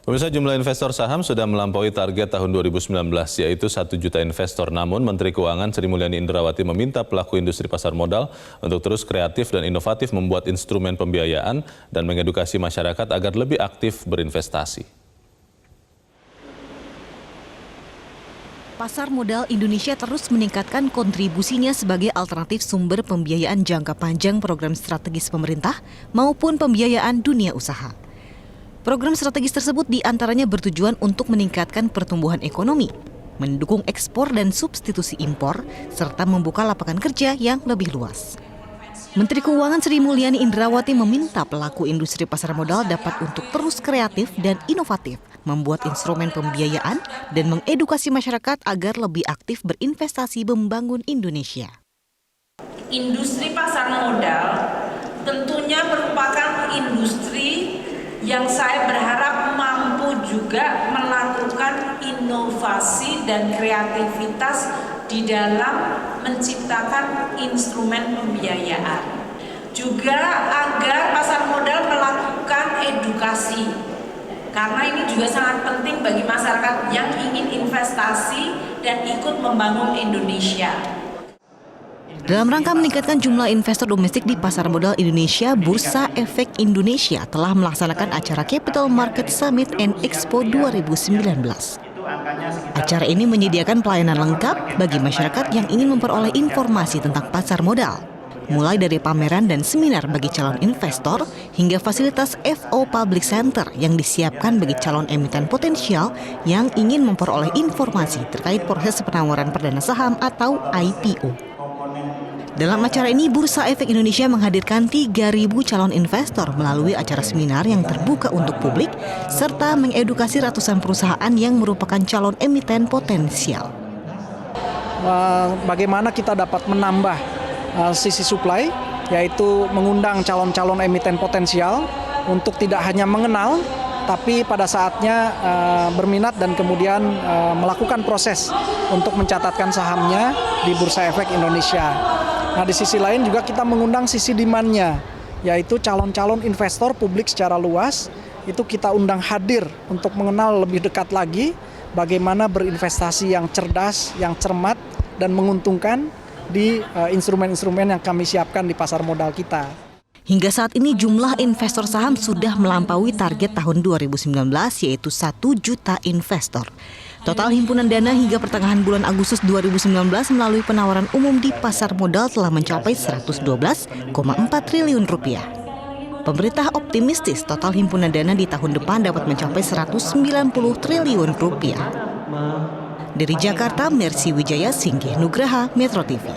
Pemirsa, jumlah investor saham sudah melampaui target tahun 2019, yaitu 1 juta investor. Namun, Menteri Keuangan Sri Mulyani Indrawati meminta pelaku industri pasar modal untuk terus kreatif dan inovatif membuat instrumen pembiayaan dan mengedukasi masyarakat agar lebih aktif berinvestasi. Pasar modal Indonesia terus meningkatkan kontribusinya sebagai alternatif sumber pembiayaan jangka panjang program strategis pemerintah maupun pembiayaan dunia usaha. Program strategis tersebut diantaranya bertujuan untuk meningkatkan pertumbuhan ekonomi, mendukung ekspor dan substitusi impor, serta membuka lapangan kerja yang lebih luas. Menteri Keuangan Sri Mulyani Indrawati meminta pelaku industri pasar modal dapat untuk terus kreatif dan inovatif, membuat instrumen pembiayaan dan mengedukasi masyarakat agar lebih aktif berinvestasi membangun Indonesia. Industri pasar modal tentunya merupakan industri yang saya berharap mampu juga melakukan inovasi dan kreativitas di dalam menciptakan instrumen pembiayaan. Juga agar pasar modal melakukan edukasi, karena ini juga sangat penting bagi masyarakat yang ingin investasi dan ikut membangun Indonesia. Dalam rangka meningkatkan jumlah investor domestik di pasar modal Indonesia, Bursa Efek Indonesia telah melaksanakan acara Capital Market Summit and Expo 2019. Acara ini menyediakan pelayanan lengkap bagi masyarakat yang ingin memperoleh informasi tentang pasar modal, mulai dari pameran dan seminar bagi calon investor hingga fasilitas FO Public Center yang disiapkan bagi calon emiten potensial yang ingin memperoleh informasi terkait proses penawaran perdana saham atau IPO. Dalam acara ini, Bursa Efek Indonesia menghadirkan 3.000 calon investor melalui acara seminar yang terbuka untuk publik, serta mengedukasi ratusan perusahaan yang merupakan calon emiten potensial. Bagaimana kita dapat menambah sisi supply, yaitu mengundang calon-calon emiten potensial untuk tidak hanya mengenal, tapi pada saatnya berminat dan kemudian melakukan proses untuk mencatatkan sahamnya di Bursa Efek Indonesia. Nah, di sisi lain juga kita mengundang sisi demand-nya, yaitu calon-calon investor publik secara luas, itu kita undang hadir untuk mengenal lebih dekat lagi bagaimana berinvestasi yang cerdas, yang cermat, dan menguntungkan di instrumen-instrumen yang kami siapkan di pasar modal kita. Hingga saat ini jumlah investor saham sudah melampaui target tahun 2019, yaitu 1 juta investor. Total himpunan dana hingga pertengahan bulan Agustus 2019 melalui penawaran umum di pasar modal telah mencapai 112,4 triliun rupiah. Pemerintah optimistis total himpunan dana di tahun depan dapat mencapai 190 triliun rupiah. Dari Jakarta, Mercy Wijaya, Singgih Nugraha, Metro TV.